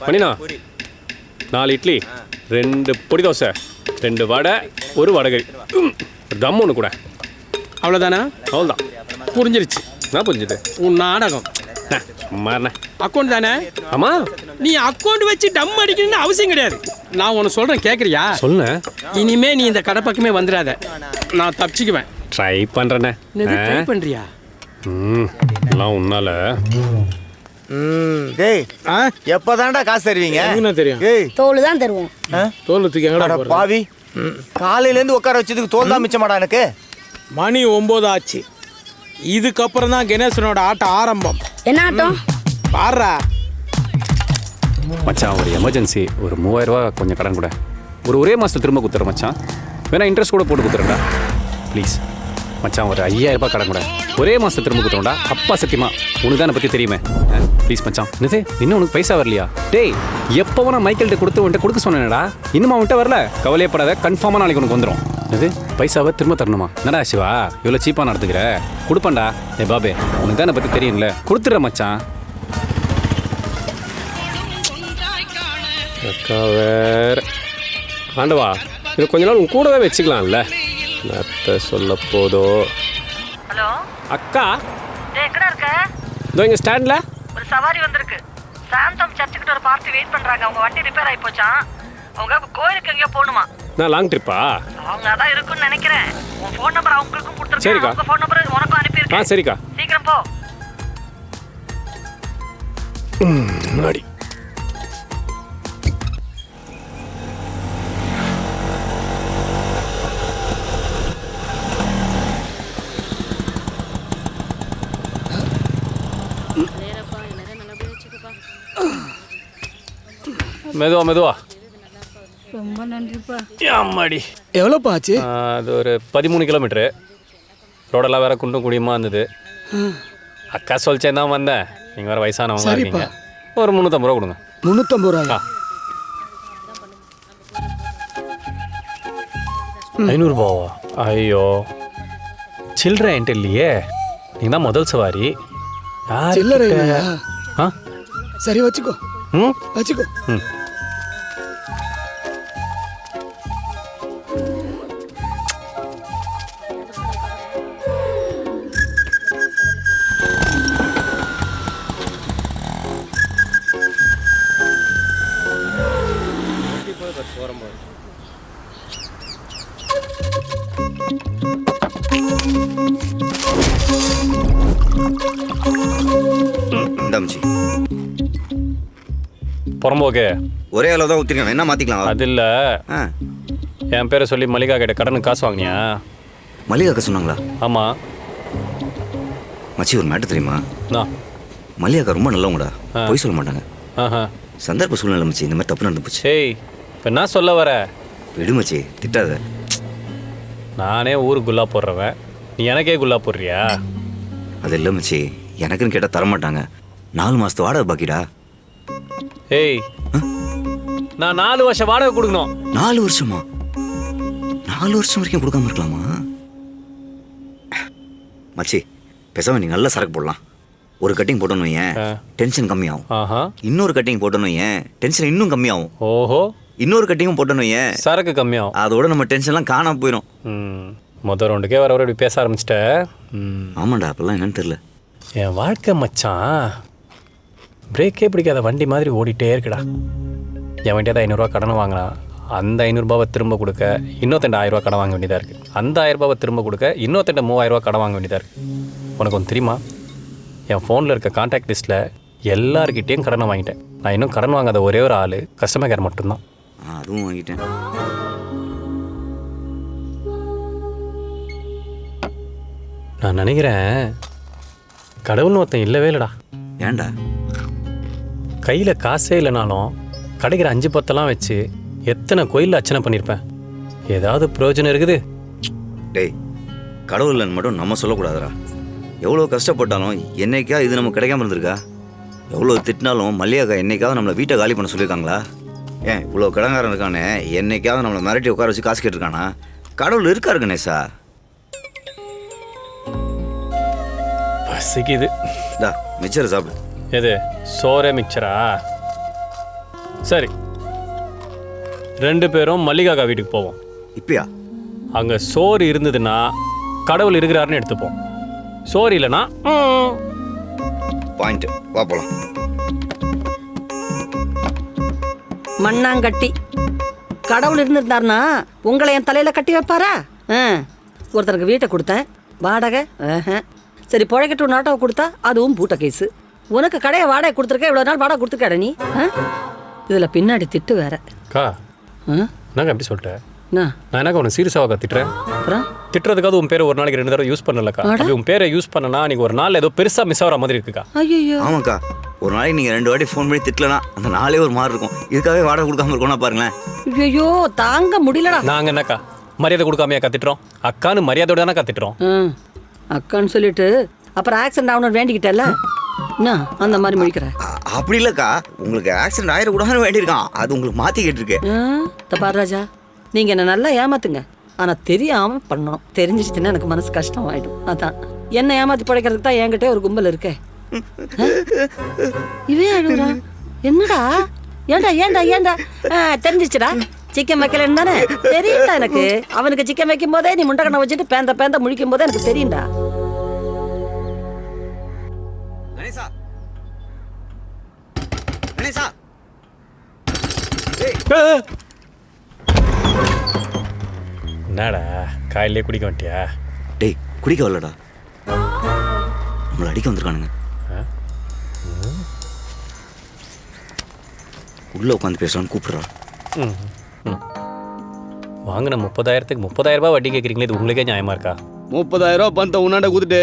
பண்ணினா 4 இட்லி 2 பொடி தோசை 2 வடை 1 வடகரி தம் ஒன்று கூட. அவ்வளோதானா? அவ்வளோதான். புரிஞ்சிருச்சு. நான் புரிஞ்சுது. உன் நாடகம் மாறினே. அக்கௌண்ட் தானே? ஆமாம். நீ அக்கௌண்ட் வச்சு டம் அடிக்கணும்னு அவசியம் கிடையாது. நான் ஒன்று சொல்கிறேன், கேட்குறியா? சொல்லுண்ணே. இனிமே நீ இந்த கடை பக்கமே வந்துடாத, நான் தப்பிச்சுக்குவேன். ட்ரை பண்ணுறேண்ணே. ட்ரை பண்ணுறியா? எல்லாம் உன்னால. டேய் எப்பதான்டா காசு தருவீங்க? என்ன தெரியும்? ஏய் தோல் தான் தருவோம். தோல் தூக்கி எங்கடா அட போறது? பாவி, காலையில இருந்து உட்கார வச்சதுக்கு தோல் தான் மிச்சமாடா எனக்கு. மணி 9 ஆச்சு. இதுக்கப்புறம் தான் கணேசனோட ஆட்டம் ஆரம்பம். என்ன ஆட்டம்? பாடுறா. மச்சான் ஒரு எமர்ஜென்சி, ஒரு 3000 ரூபா கொஞ்சம் கடன் கூட. ஒரே மாதத்தில் திரும்ப கொடுத்துட்றேன் மச்சான். வேணா இன்ட்ரெஸ்ட் கூட போட்டு கொடுத்துறேன்டா ப்ளீஸ் மச்சான். ஒரு 5000 ரூபாய் கடன் கூட ஒரே மாதத்தில் திரும்ப கொடுத்துருவோம்டா. அப்பா சத்தியமா உனக்கு தான் பற்றி தெரியுமே. ப்ளீஸ் மச்சான். என்னது இன்னும் உனக்கு பைசா வரலையா? டேய் எப்போ நான் மைக்கேல்கிட்ட கொடுக்க சொன்னேன்டா. இன்னும் அவன்கிட்ட வரல. கவலையப்படாத, கன்ஃபார்மாக நாளைக்கு உனக்கு வந்துடும். இது பைசாவை திரும்ப தரணுமா? என்னடா சிவா இவ்வளோ சீப்பாக நடத்துக்கிற? கொடுப்பேன்டா. ஏ பாபே உனக்கு தான் பற்றி தெரியும்ல, கொடுத்துட்றேன் மச்சான். அக்கா வேற ஆண்டவா, இது கொஞ்ச நாள் உன் கூட தான் வச்சுக்கலாம்ல. அத்தை சொல்ல போதோ. ஹலோ அக்கா, எங்கடா இருக்க? இதோ இங்கே ஸ்டாண்டில் ஒரு சவாரி வந்திருக்கு. சாந்தம் சர்ச்சுக்கிட்ட ஒரு பார்ட்டி வெயிட் பண்றாங்க. அவங்க வண்டி ரிப்பேர் ஆகி போச்சான். அவங்க கோயிலுக்கு எங்கேயோ போகணுமா? நான் லாங் ட்ரிப்பா? அவங்க அதான் இருக்குன்னு நினைக்கிறேன். உன் ஃபோன் நம்பர் அவங்களுக்கும் கொடுத்துருக்கேன். சரிக்கா. உங்க ஃபோன் நம்பர் உனக்கும் அனுப்பியிருக்கேன். சரிக்கா. சீக்கிரம் போ. முன்னாடி மெதுவா ரொம்ப நன்றிப்பா. அம்மாடி. எவ்வளோப்பா ஆச்சு? அது ஒரு 13 கிலோமீட்டரு. ரோடெல்லாம் வேற குண்டும் குடியுமா இருந்தது. அக்கா சொல்லிச்சேன் தான் வந்தேன். நீங்கள் வேறு வயசானவங்க இருக்கீங்க. ஒரு 350 ரூபா கொடுங்க. 350 ரூபா? 500 ரூபாவா? ஐயோ சில்லறை என்கிட்ட இல்லையே. நீங்கள் தான் முதல் சவாரி. சில்லறை இல்லையா? ஆ சரி வச்சுக்கோ. வச்சுக்கோ. புறம்போக்கு ஒரே அளவு தான் ஊற்றிருக்கேன், என்ன மாற்றிக்கலாம்? அது இல்லை, என் பேரை சொல்லி மல்லிகா கிட்ட கடனுக்கு காசு வாங்கினியா? மல்லிகாக்க சொன்னாங்களா? ஆமாம் மச்சி, ஒரு மேட்டர் தெரியுமா? மல்லிகாக்கா ரொம்ப நல்லவங்கடா, போய் சொல்ல மாட்டாங்க. சந்தர்ப்ப சூழ்நிலை மச்சி, இந்த மாதிரி தப்பு நடந்து போச்சு. ஏய் இப்போ என்ன சொல்ல வர? விடு மச்சி, திட்டாத. நானே ஊருக்கு குல்லா போடுறவன், நீ எனக்கே குல்லா போடுறியா? அது இல்லை மச்சி, எனக்குன்னு கேட்டால் தரமாட்டாங்க. 4 மாதத்து வாடகை பாக்கிடா. ஏய் நான் 4 வருஷம் வாடகை கொடுக்கணும். 4 வருஷமா? 4 வருஷம் வரைக்கும் கொடுக்காம இருக்கலாமா? மச்சி பேசாம நீ நல்ல சரக்கு போடலாம். ஒரு கட்டிங் போட்டோன்னு ஏன் டென்ஷன் கம்மியாகும். இன்னொரு கட்டிங் போட்டோன்னு ஏன் டென்ஷன் இன்னும் கம்மியாகும். ஓஹோ. இன்னொரு கட்டிங்கும் போட்டோன்னு ஏன் சரக்கு கம்மியாகும். அதோட நம்ம டென்ஷன்லாம் காணாம போயிடும். மொதல் ரவுண்டுக்கே வர இப்படி பேச ஆரம்பிச்சிட்ட. ஆமாண்டா, அப்பெல்லாம் என்னன்னு தெரியல. என் வாழ்க்கை மச்சான் பிரேக்கே பிடிக்காத வண்டி மாதிரி ஓடிட்டே இருக்குடா. என் வண்டியாக 500 ரூபா கடன் வாங்கினா அந்த 500 ரூபாவை திரும்ப கொடுக்க இன்னொருத்தண்ட 1000 ரூபா கடன் வாங்க வேண்டியதாக இருக்குது. அந்த 1000 ரூபாவை திரும்ப கொடுக்க இன்னொருத்தண்ட 3000 ரூபா கடன் வாங்க வேண்டியதாக இருக்குது. உனக்கு ஒன்று தெரியுமா? என் ஃபோனில் இருக்க கான்டாக்ட் லிஸ்ட்டில் எல்லாருக்கிட்டேயும் கடனை வாங்கிட்டேன். நான் இன்னும் கடன் வாங்காத ஒரே ஒரு ஆள் கஸ்டமர் கேர் மட்டும்தான். அதுவும் வாங்கிட்டேன். நான் நினைக்கிறேன் கடவுள்னு ஒருத்தன் இல்லவே இல்லைடா. ஏன்டா? கையில் காசே இல்லைனாலும் கிடைக்கிற 5-10 வச்சு எத்தனை கோயிலில் அர்ச்சனை பண்ணியிருப்பேன். ஏதாவது பிரயோஜனம் இருக்குது? டேய், கடவுள் இல்லைன்னு மட்டும் நம்ம சொல்லக்கூடாதுடா. எவ்வளோ கஷ்டப்பட்டாலும் என்னைக்கா இது நமக்கு கிடைக்காம இருந்திருக்கா? எவ்வளோ திட்டினாலும் மல்லிகாக்கா என்னைக்காவது நம்மளை வீட்டை காலி பண்ண சொல்லியிருக்காங்களா? ஏன் இவ்வளோ கடங்காரன் இருக்கானே என்னைக்காவது நம்மளை மிரட்டி உட்கார வச்சு காசு கேட்டிருக்கானா? கடவுள் இருக்காரு கணேசா. பசிக்குது. டா மிச்சரை சாப்பிடு. எது சோறே மிக்சரா? சரி, 2 பேரும் மல்லிகாக்கா வீட்டுக்கு போவோம். இப்பயா? அங்கே சோறு இருந்ததுன்னா கடவுள் இருக்கிறாருன்னு எடுத்துப்போம். சோறு இல்லைன்னா பாயிண்ட். வா போலாம். மண்ணாங்கட்டி கடவுள் இருந்திருந்தாருன்னா உங்களை என் தலையில கட்டி வைப்பாரா? ஒருத்தருக்கு வீட்டை கொடுத்தேன், வாடகை. சரி, புழைக்கட்டு நாட்டை கொடுத்தா அதுவும் பூட்ட கேஸு. உனக்கு கடையை வாடகை கொடுத்துருக்க, இவ்வளோ நாள் வாடகை கொடுத்துருக்காட நீ. இதில் பின்னாடி திட்டு வேற. அக்கா, நாங்கள் எப்படி சொல்லிட்டேன்? என்ன நான் எனக்கு உனக்கு சீரியஸாக திட்டுறேன். அப்புறம் திட்டுறதுக்காவது உன் பேரை ஒரு நாளைக்கு 2 தடவை யூஸ் பண்ணலக்கா. அப்படி உன் பேரை யூஸ் பண்ணனா நீங்க ஒரு நாள் ஏதோ பெருசாக மிஸ் ஆகிற மாதிரி இருக்குக்கா. ஐயோ, ஆமாக்கா, ஒரு நாளைக்கு நீங்கள் 2 வாட்டி ஃபோன் பண்ணி திட்டலனா அந்த நாளே ஒரு மாதிரி இருக்கும். இதுக்காகவே வாடகை கொடுக்காம இருக்கோம்னா பாருங்களேன். ஐயோ, தாங்க முடியலடா. நாங்கள் என்னக்கா மரியாதை கொடுக்காமையா கத்திட்டுறோம்? அக்கான்னு மரியாதையோட தானே கத்திட்டுறோம். அக்கான்னு சொல்லிட்டு அப்புறம் ஆக்சிடென்ட் ஆகணும்னு வேண்டிக்கிட்டல, என்ன அந்த மாதிரி முடிக்கிற? அப்படி இல்லைக்கா, உங்களுக்கு ஆக்சிடென்ட் ஆயிடக்கூடாதுன்னு வேண்டியிருக்கான். அது உங்களுக்கு மாற்றி கேட்டிருக்கு. பாரு ராஜா, நீங்க என்ன நல்லா ஏமாத்துங்க, ஆனா தெரியாம பண்ணணும். தெரிஞ்சிச்சுன்னா எனக்கு மனசு கஷ்டம் ஆயிடும். அதான் என்ன ஏமாத்தி படைக்கிறதுக்கு தான் என்கிட்ட ஒரு கும்பல் இருக்கே. இவே அழுகுறா, என்னடா? ஏண்டா ஏண்டா ஏண்டா? தெரிஞ்சிச்சுடா, சிக்கன் வைக்கலன்னு தானே தெரியும்டா எனக்கு. அவனுக்கு சிக்கன் வைக்கும் போதே நீ முண்டை கண்ணை வச்சுட்டு பேந்த பேந்த முழிக்கும் போதே எனக்கு தெரியும்டா. கணேசா, கணேசா, என்னடா காயிலே குடிக்க மாட்டியா? டேய், குடிக்க வரலடா, நம்மளை அடிக்க வந்திருக்கானுங்க. உள்ள உட்காந்து பேசலான்னு கூப்பிடுறா. வாங்கின 30,000க்கு 30,000 ரூபாய் வட்டி கேட்குறீங்களே, இது உங்களுக்கே நியாயமா இருக்கா? 30,000 ரூபா பணத்தை உன்னாண்ட கொடுத்துட்டு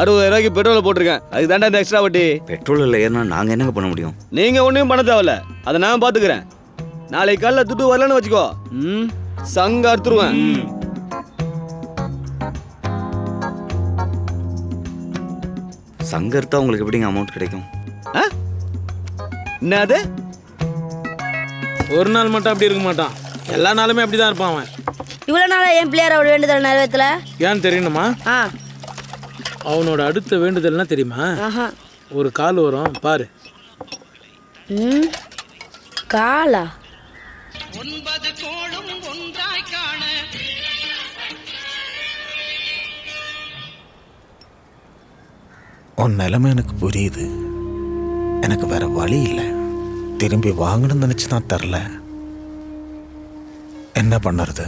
60,000 ரூபாய்க்கு பெட்ரோலை போட்டிருக்கேன். அதுக்கு தாண்டா இந்த எக்ஸ்ட்ரா வட்டி. பெட்ரோல் இல்லை ஏறினா நாங்கள் என்னங்க பண்ண முடியும்? நீங்க ஒன்றும் பண்ண தேவையில்ல, அதை நான் பார்த்துக்கிறேன். நாளைக்கு காலைல துட்டு வரலன்னு வச்சுக்கோ, சங்க அறுத்துருவேன். சங்கர்த்தா உங்களுக்கு எப்படிங்க அமௌண்ட் கிடைக்கும்? என்னது? ஒரு நாள் மட்டும் அப்படி இருக்க மாட்டான், எல்லா நாளுமே அப்படிதான் இருப்பான் அவன். இவ்வளோ நாளாக என் பிள்ளையாரோட வேண்டுதல் நிறைவேற்றல. ஏன்னு தெரியணுமா? அவனோட அடுத்த வேண்டுதல்னா தெரியுமா? ஒரு கால் வரும் பாரு. காலா? உன் நிலைமை எனக்கு புரியுது. எனக்கு வேற வழி இல்லை. திரும்பி வாங்கணும்னு நினச்சி தான் தரல. என்ன பண்ணுறது?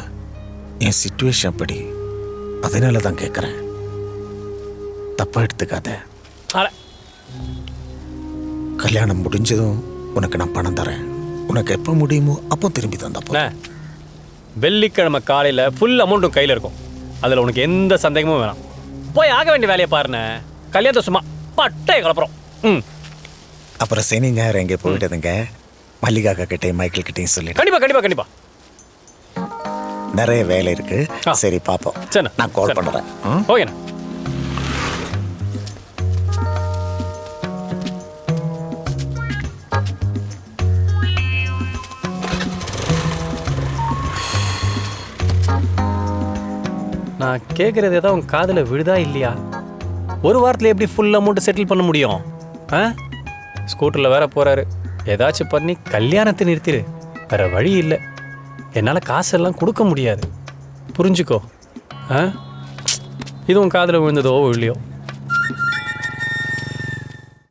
என் சிச்சுவேஷன் அப்படி. அதனால தான் கேட்குறேன். தப்பா எடுத்துக்காத. கல்யாணம் முடிஞ்சதும் உனக்கு நான் பணம் தரேன். உனக்கு எப்போ முடியுமோ அப்போ திரும்பி தந்தப்போ. வெள்ளிக்கிழமை காலையில் ஃபுல் அமௌண்ட்டும் கையில் இருக்கும். அதில் உனக்கு எந்த சந்தேகமும் வேணாம். போய் ஆக வேண்டிய வேலையை பாருண்ணே. கல்யாணத்தை சும்மா பட்டை கலப்புறோம். அப்புறம் சனி ஞாயிறு எங்கே போயிட்டதுங்க? மல்லிகாக்கா கிட்டேயும் மைக்கிள் கிட்டேயும் சொல்லி. கண்டிப்பா நிறைய வேலை இருக்கு. சரி பாப்போம். சரி, நான் கால் பண்ணுறேன். ஓகேண்ணா. நான் கேட்குறது ஏதோ உன் காதில் விழுதா இல்லையா? ஒரு வாரத்தில் எப்படி ஃபுல் அமௌண்ட்டு செட்டில் பண்ண முடியும்? ஸ்கூட்டரில் வேற போகிறாரு. ஏதாச்சும் பண்ணி கல்யாணத்தை நிறுத்திடு. வேற வழி இல்லை. என்னால் காசெல்லாம் கொடுக்க முடியாது, புரிஞ்சுக்கோ. இது உன் காதில் விழுந்ததோ இல்லையோ?